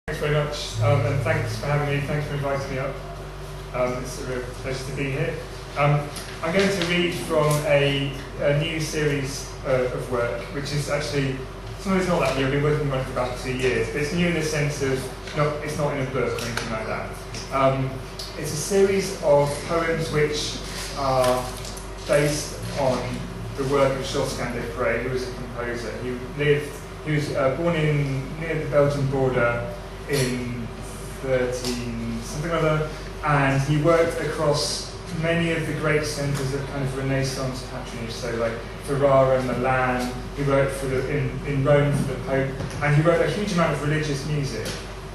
Thanks very much, and thanks for having me. Thanks for inviting me up. It's a real pleasure to be here. I'm going to read from a new series of work, which is actually, it's not that new. I've been working on it for about 2 years, but it's new in the sense of, it's not in a book or anything like that. It's a series of poems which are based on the work of Josquin des Prez, who was a composer. He was born near the Belgian border in 13 something or other, and he worked across many of the great centres of kind of Renaissance patronage, so like Ferrara, Milan. He worked in Rome for the Pope, and he wrote a huge amount of religious music.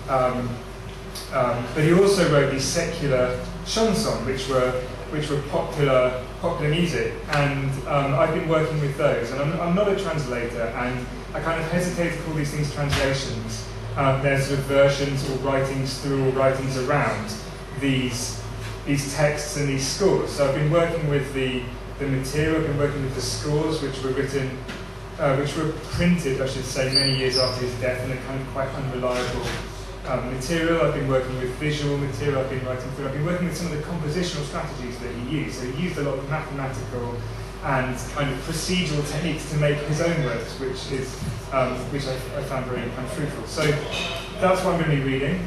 But he also wrote these secular chansons, which were popular music, and I've been working with those. And I'm not a translator, and I kind of hesitate to call these things translations. There's sort of versions or writings through or writings around these texts and these scores. So I've been working with the material, I've been working with the scores which were written, which were printed, I should say, many years after his death, and they're kind of quite unreliable material. I've been working with visual material, I've been working with some of the compositional strategies that he used. So he used a lot of mathematical and kind of procedural techniques to make his own works, which I found very kind of fruitful. So that's what I'm going to be reading.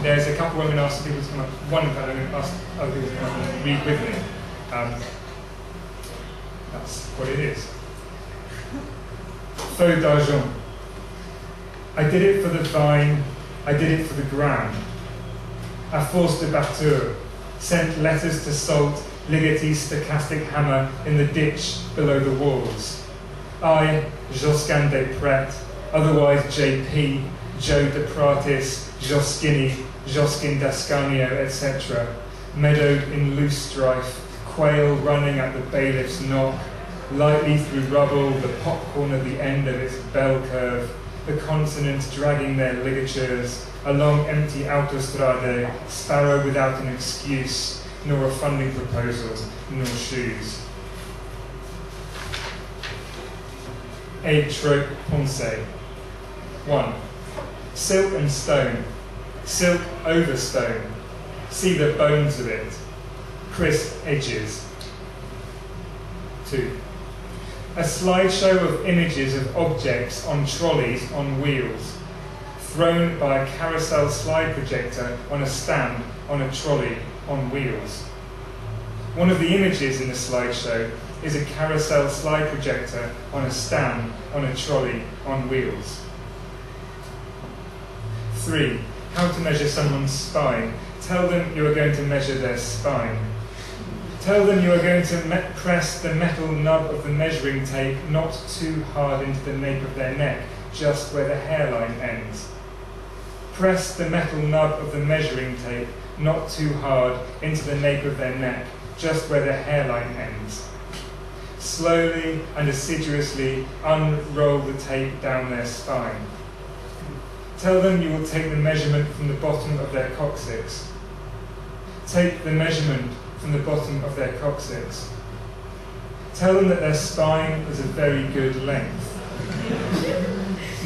There's a couple I'm going to ask people to come up. One of them I'm going to ask other people to come up and read with me. That's what it is. Feu d'argent. I did it for the vine, I did it for the ground. À force de batteur, sent letters to salt, Ligetti's stochastic hammer in the ditch below the walls. I, Josquin des Prez, otherwise JP, Joe de Pratis, Joskini, Josquin d'Ascanio, etc., meadowed in loose strife, quail running at the bailiff's knock, lightly through rubble, the popcorn at the end of its bell curve, the consonants dragging their ligatures, along empty autostrade, sparrow without an excuse, nor a funding proposal, nor shoes. A trope pensée. 1. Silk and stone. Silk over stone. See the bones of it. Crisp edges. 2. A slideshow of images of objects on trolleys on wheels, thrown by a carousel slide projector on a stand on a trolley on wheels. One of the images in the slideshow is a carousel slide projector on a stand on a trolley on wheels. 3. How to measure someone's spine. Tell them you are going to measure their spine. Tell them you are going to press the metal nub of the measuring tape not too hard into the nape of their neck, just where the hairline ends. Press the metal nub of the measuring tape not too hard into the nape of their neck, just where the hairline ends. Slowly and assiduously unroll the tape down their spine. Tell them you will take the measurement from the bottom of their coccyx. Take the measurement from the bottom of their coccyx. Tell them that their spine is a very good length.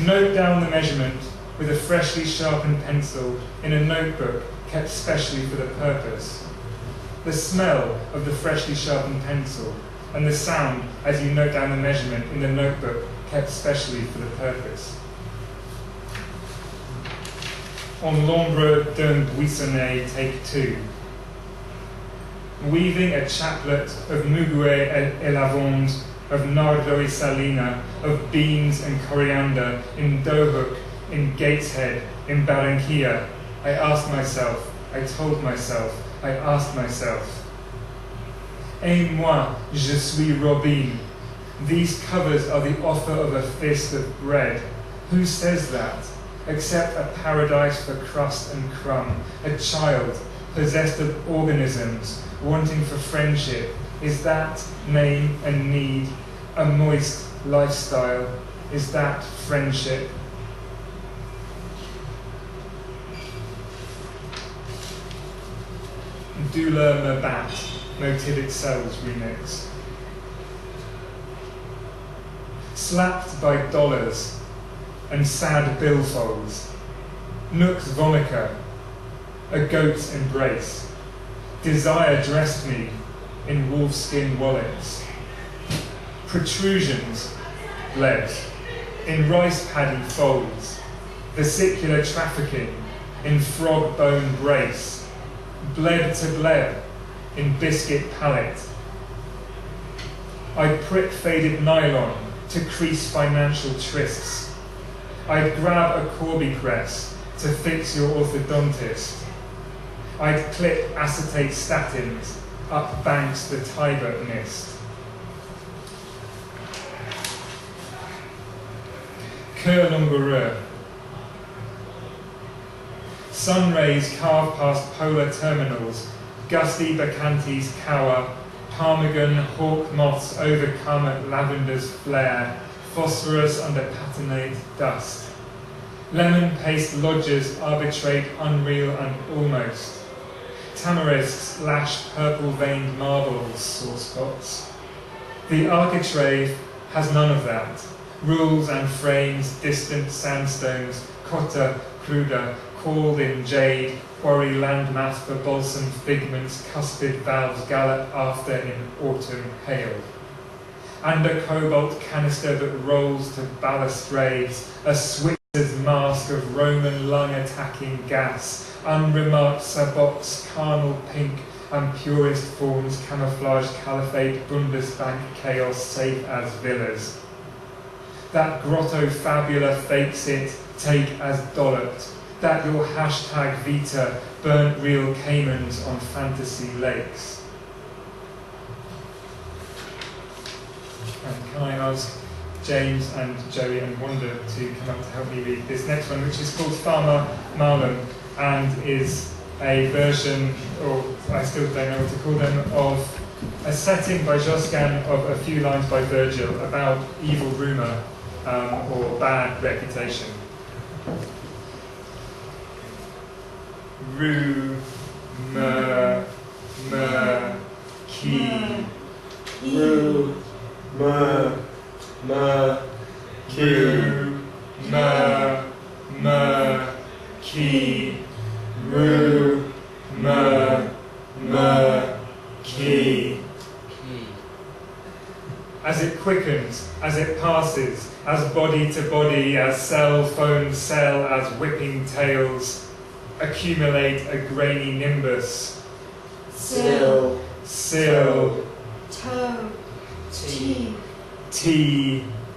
Note down the measurement with a freshly sharpened pencil in a notebook kept specially for the purpose. The smell of the freshly sharpened pencil and the sound as you note down the measurement in the notebook kept specially for the purpose. On l'ombre d'un buissonnet, take 2. Weaving a chaplet of muguet et lavande, of nardo y salina, of beans and coriander, in Dohuk, in Gateshead, in Barranquilla, I asked myself, I told myself, I asked myself. Et moi, je suis Robin. These covers are the offer of a fist of bread. Who says that? Except a paradise for crust and crumb, a child possessed of organisms, wanting for friendship. Is that name and need a moist lifestyle? Is that friendship? Douleur me bat, Motivic Cells remix. Slapped by dollars and sad billfolds, Nux vomica, a goat's embrace. Desire dressed me in wolfskin wallets. Protrusions bled in rice paddy folds. Vesicular trafficking in frog bone brace. Bleb to bleb in biscuit pallet. I'd prick faded nylon to crease financial trysts. I'd grab a Corby press to fix your orthodontist. I'd clip acetate statins up banks the Tiber mist. Cœur langoureux. Sun rays carve past polar terminals, gusty bacchantes cower, ptarmigan hawk moths overcome at lavender's flare, phosphorus under patinate dust. Lemon paste lodgers arbitrate unreal and almost. Tamarisks lash purple-veined marbles, sore spots. The architrave has none of that. Rules and frames, distant sandstones, cotta, cruda, called in jade, quarry landmass for balsam figments, cuspid valves gallop after in autumn hail. And a cobalt canister that rolls to balustrades, a Switzer's mask of Roman lung-attacking gas, unremarked sabots, carnal pink, and purest forms, camouflage caliphate, Bundesbank chaos safe as villas. That grotto fabula fakes it, take as dolloped. That your hashtag Vita burnt real caimans on fantasy lakes. And can I ask James and Joey and Wanda to come up to help me read this next one, which is called Farmer Marlem, and is a version, or I still don't know what to call them, of a setting by Josquin of a few lines by Virgil about evil rumour or bad reputation. Rumour, key. Rumour, key. Rumour, key. As it quickens, as it passes, as body to body, as cell phone cell, as whipping tails accumulate a grainy nimbus. Sill, toe, tea,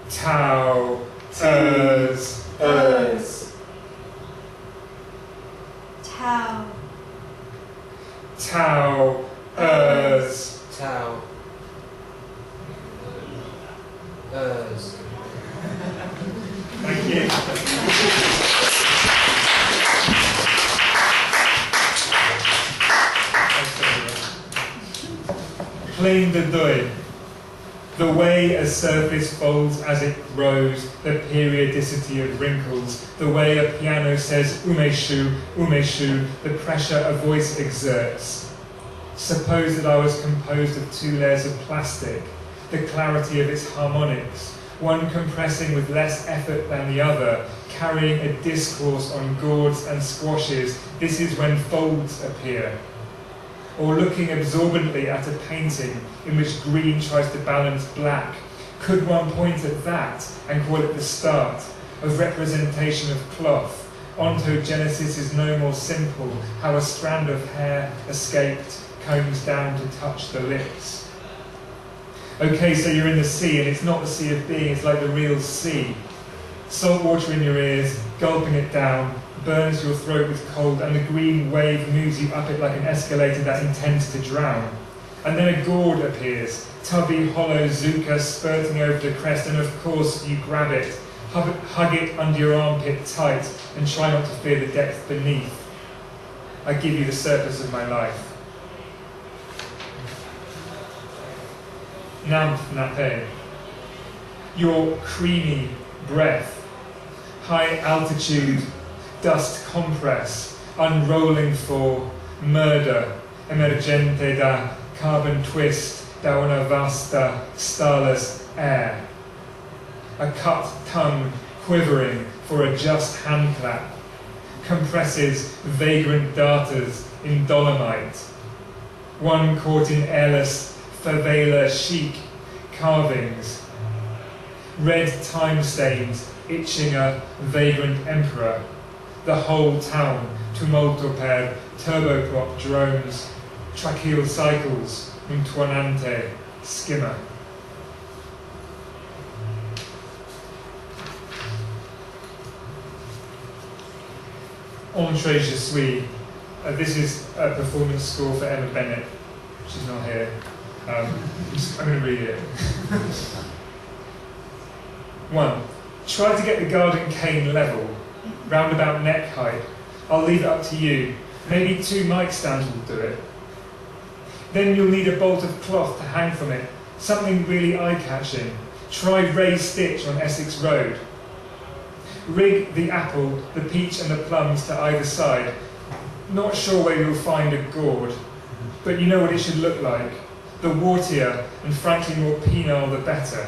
tau, ers, tau, ers. tau, Thank you. Plain de deuil. The way a surface folds as it grows, the periodicity of wrinkles, the way a piano says umeshu, umeshu, the pressure a voice exerts. Suppose that I was composed of two layers of plastic, the clarity of its harmonics, one compressing with less effort than the other, carrying a discourse on gourds and squashes. This is when folds appear. Or looking absorbently at a painting in which green tries to balance black, could one point at that and call it the start of representation of cloth? Ontogenesis is no more simple, how a strand of hair escaped, combs down to touch the lips. Okay, so you're in the sea, and it's not the sea of being, it's like the real sea. Salt water in your ears, gulping it down, burns your throat with cold, and the green wave moves you up it like an escalator that intends to drown. And then a gourd appears, tubby, hollow zucca spurting over the crest, and of course you grab it, hug it under your armpit tight, and try not to fear the depth beneath. I give you the surface of my life. Nymph nappe. Your creamy breath, high altitude, dust compress, unrolling for murder, emergente da carbon twist, da una vasta, starless air. A cut tongue quivering for a just handclap. compresses vagrant darters in dolomite. One caught in airless favela chic carvings. Red time stains itching a vagrant emperor. The whole town tumulto per turboprop drones, tracheal cycles, un tuonante skimmer. Entree je suis. This is a performance score for Emma Bennett. She's not here. I'm going to read it. 1. Try to get the garden cane level, round about neck height. I'll leave it up to you. Maybe 2 mic stands will do it. Then you'll need a bolt of cloth to hang from it, something really eye-catching. Try raised stitch on Essex Road. Rig the apple, the peach and the plums to either side. Not sure where you'll find a gourd, but you know what it should look like. The wartier and frankly more penile the better.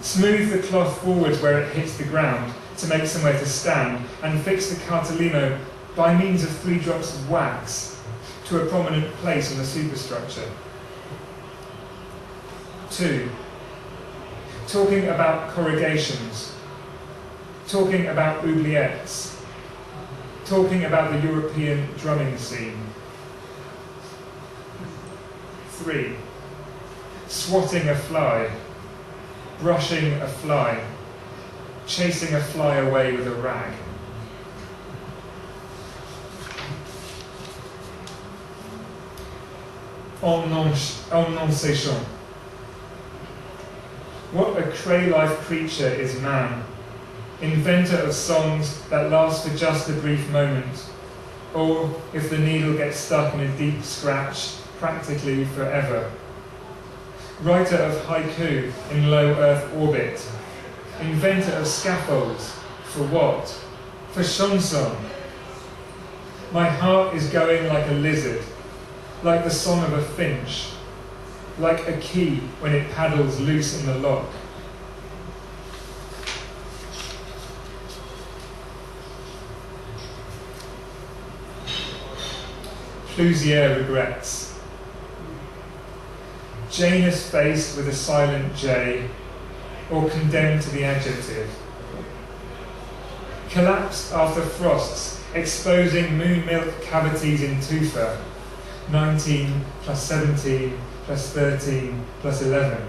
Smooth the cloth forwards where it hits the ground to make somewhere to stand, and fix the cartellino by means of 3 drops of wax to a prominent place on the superstructure. 2. Talking about corrugations. Talking about oubliettes. Talking about the European drumming scene. 3. Swatting a fly. Brushing a fly. Chasing a fly away with a rag. En non sachant. What a cray-life creature is man, inventor of songs that last for just a brief moment, or, if the needle gets stuck in a deep scratch, practically forever. Writer of haiku in low Earth orbit, inventor of scaffolds, for what? For chanson. My heart is going like a lizard, like the song of a finch, like a key when it paddles loose in the lock. Plusieurs regrets. Jane is faced with a silent J, or condemned to the adjective. Collapsed after frosts, exposing moon milk cavities in tufa. 19 plus 17 plus 13 plus 11.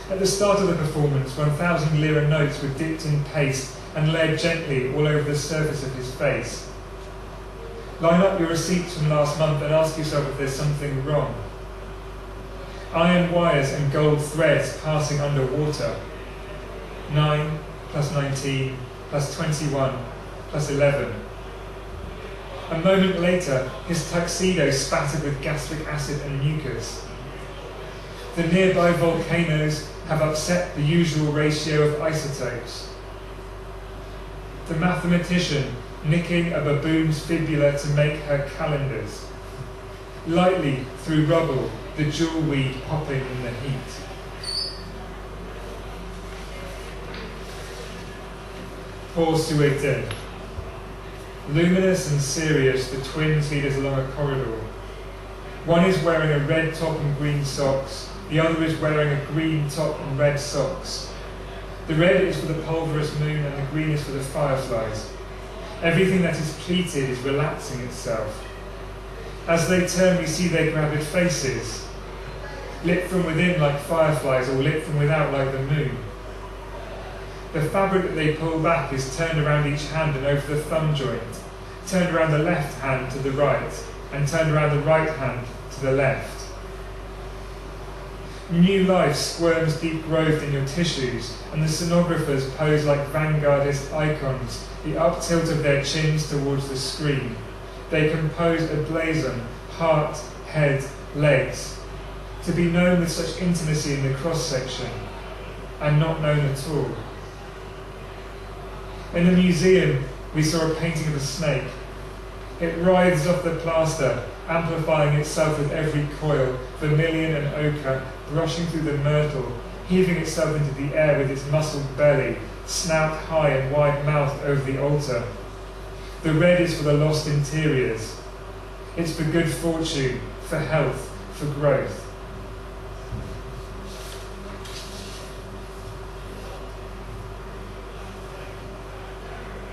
At the start of the performance, 1,000 lira notes were dipped in paste and laid gently all over the surface of his face. Line up your receipts from last month and ask yourself if there's something wrong. Iron wires and gold threads passing underwater. 9 plus 19 plus 21 plus 11. A moment later, his tuxedo spattered with gastric acid and mucus. The nearby volcanoes have upset the usual ratio of isotopes. The mathematician nicking a baboon's fibula to make her calendars. Lightly through rubble, the jewelweed popping in the heat. Pour souhaiter. Luminous and serious, the twins lead us along a corridor. One is wearing a red top and green socks. The other is wearing a green top and red socks. The red is for the pulverous moon and the green is for the fireflies. Everything that is pleated is relaxing itself. As they turn, we see their gravid faces, lit from within like fireflies or lit from without like the moon. The fabric that they pull back is turned around each hand and over the thumb joint, turned around the left hand to the right, and turned around the right hand to the left. New life squirms deep-groved in your tissues, and the sonographers pose like vanguardist icons, the up-tilt of their chins towards the screen. They compose a blazon, heart, head, legs, to be known with such intimacy in the cross-section, and not known at all. In the museum, we saw a painting of a snake. It writhes off the plaster, amplifying itself with every coil, vermilion and ochre, brushing through the myrtle, heaving itself into the air with its muscled belly, snout high and wide-mouthed over the altar. The red is for the lost interiors. It's for good fortune, for health, for growth.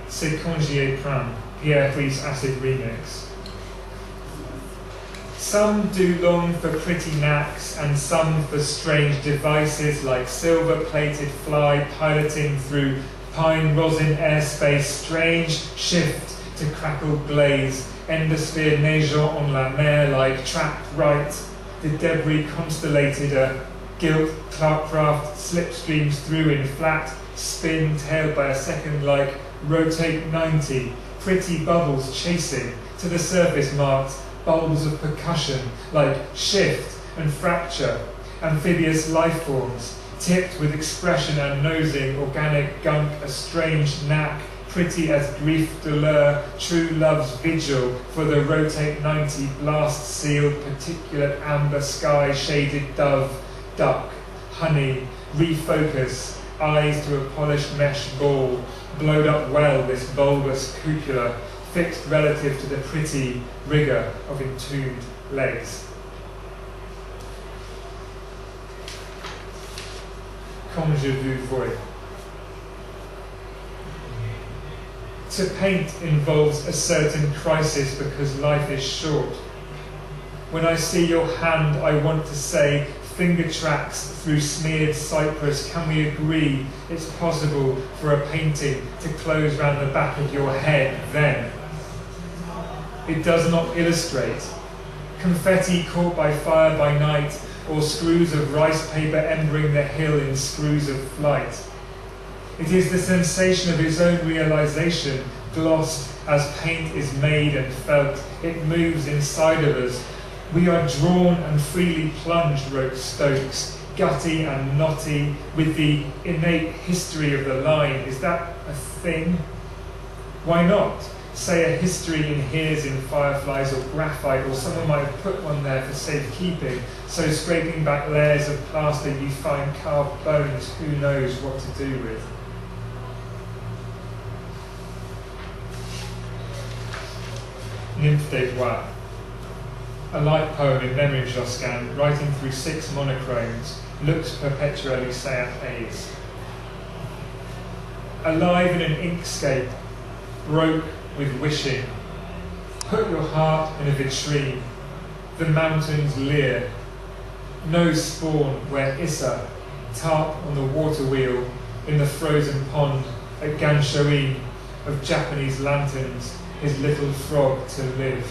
C'est quand j'y ai pris, Pierre Priest Acid Remix. Some do long for pretty knacks, and some for strange devices like silver-plated fly piloting through pine rosin airspace, strange shift to crackled glaze, endosphere neigeant on la mer like trapped right, the debris constellated a gilt craft slipstreams through in flat spin tailed by a second like rotate 90, pretty bubbles chasing to the surface marked bulbs of percussion like shift and fracture, amphibious life forms tipped with expression and nosing, organic gunk, a strange knack, pretty as grief douleur, true love's vigil for the rotate 90 blast sealed particulate amber sky shaded dove, duck, honey, refocus, eyes to a polished mesh ball, blowed up well this bulbous cupola, fixed relative to the pretty rigour of entombed legs. Comme je vous vois. To paint involves a certain crisis because life is short. When I see your hand, I want to say, finger tracks through smeared cypress, can we agree it's possible for a painting to close round the back of your head then? It does not illustrate. Confetti caught by fire by night, or screws of rice paper embering the hill in screws of flight. It is the sensation of his own realization, glossed as paint is made and felt. It moves inside of us. We are drawn and freely plunged, wrote Stokes, gutty and knotty, with the innate history of the line. Is that a thing? Why not? Say a history inheres in fireflies or graphite, or someone might have put one there for safekeeping. So scraping back layers of plaster you find carved bones, who knows what to do with. Nymphe des Bois. A light poem in memory of Josquin, writing through 6 monochromes, looks perpetually say at aise. Alive in an inkscape, broke with wishing. Put your heart in a vitrine, the mountains leer. No spawn where Issa, tarp on the water wheel, in the frozen pond at Ganshoin, of Japanese lanterns, his little frog to live.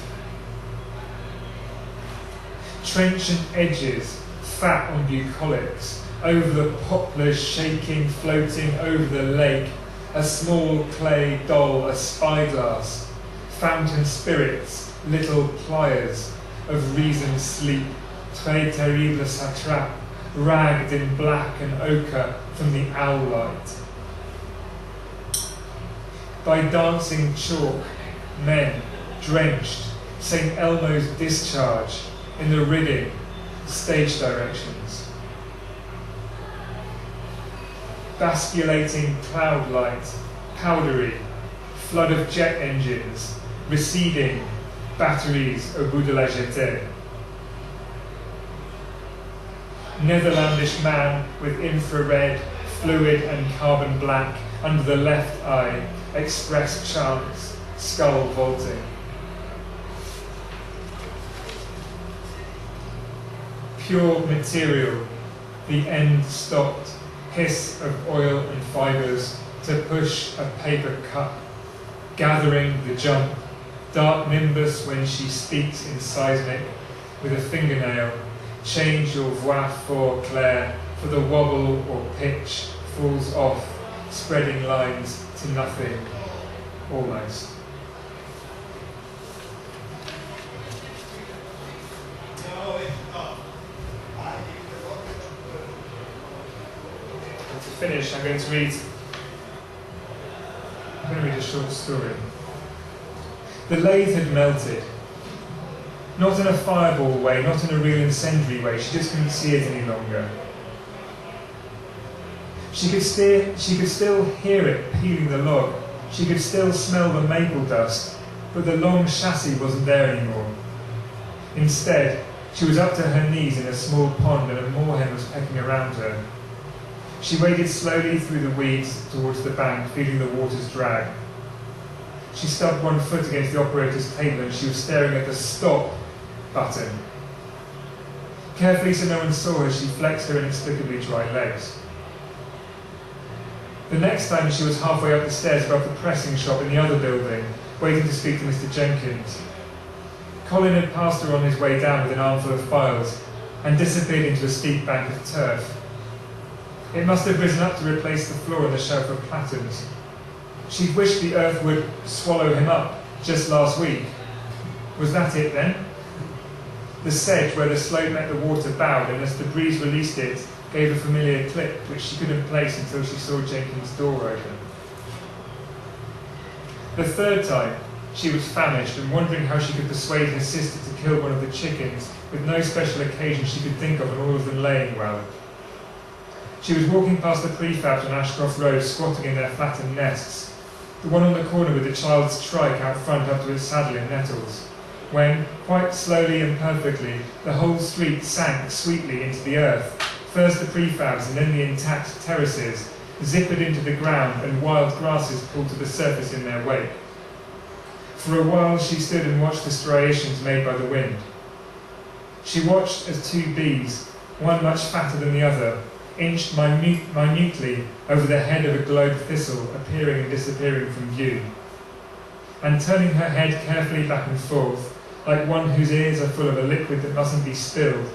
Trenchant edges, fat on bucolics, over the poplars shaking, floating over the lake, a small clay doll, a spyglass, fountain spirits, little pliers of reason's sleep, très terrible satrape, ragged in black and ochre from the owl light. By dancing chalk, men, drenched, St. Elmo's discharge, in the rigging, stage directions. Basculating cloud light, powdery, flood of jet engines, receding, batteries au bout de la jetée. Netherlandish man with infrared, fluid and carbon black under the left eye, express chance, skull vaulting. Pure material, the end stopped, hiss of oil and fibres to push a paper cup, gathering the jump, dark nimbus when she speaks in seismic, with a fingernail, change your voix fort clair, for the wobble or pitch falls off, spreading lines to nothing, almost. To finish, I'm going to read a short story. The lathe had melted. Not in a fireball way, not in a real incendiary way, she just couldn't see it any longer. She could still hear it peeling the log. She could still smell the maple dust, but the long chassis wasn't there anymore. Instead, she was up to her knees in a small pond and a moorhen was pecking around her. She waded slowly through the weeds towards the bank, feeling the water's drag. She stubbed one foot against the operator's table and she was staring at the stop button. Carefully so no one saw her, she flexed her inexplicably dry legs. The next time she was halfway up the stairs above the pressing shop in the other building, waiting to speak to Mr. Jenkins. Colin had passed her on his way down with an armful of files and disappeared into a steep bank of turf. It must have risen up to replace the floor and the shelf of platters. She'd wished the earth would swallow him up just last week. Was that it then? The sedge where the slope met the water bowed, and as the breeze released it, gave a familiar click which she couldn't place until she saw Jenkins' door open. The third time, she was famished and wondering how she could persuade her sister to kill one of the chickens with no special occasion she could think of and all of them laying well. She was walking past the prefabs on Ashcroft Road, squatting in their flattened nests, the one on the corner with the child's trike out front up to its saddle in nettles, when, quite slowly and perfectly, the whole street sank sweetly into the earth, first the prefabs and then the intact terraces, zippered into the ground and wild grasses pulled to the surface in their wake. For a while she stood and watched the striations made by the wind. She watched as two bees, one much fatter than the other, inched minutely over the head of a globe thistle, appearing and disappearing from view. And turning her head carefully back and forth, like one whose ears are full of a liquid that mustn't be spilled,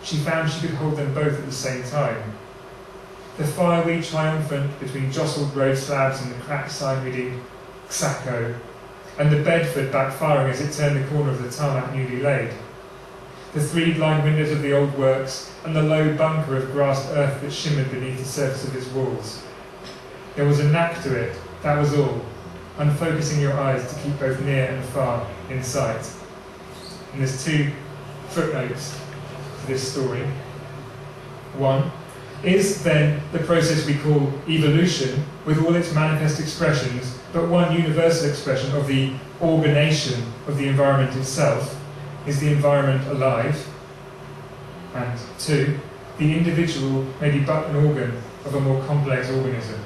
she found she could hold them both at the same time. The fireweed triumphant between jostled road slabs and the cracked sign reading Xaco, and the Bedford backfiring as it turned the corner of the tarmac newly laid. The three blind windows of the old works, and the low bunker of grassed earth that shimmered beneath the surface of its walls. There was a knack to it, that was all, unfocusing your eyes to keep both near and far in sight. And there's two footnotes to this story. One, is then the process we call evolution, with all its manifest expressions, but one universal expression of the organization of the environment itself? Is the environment alive? And two, the individual may be but an organ of a more complex organism.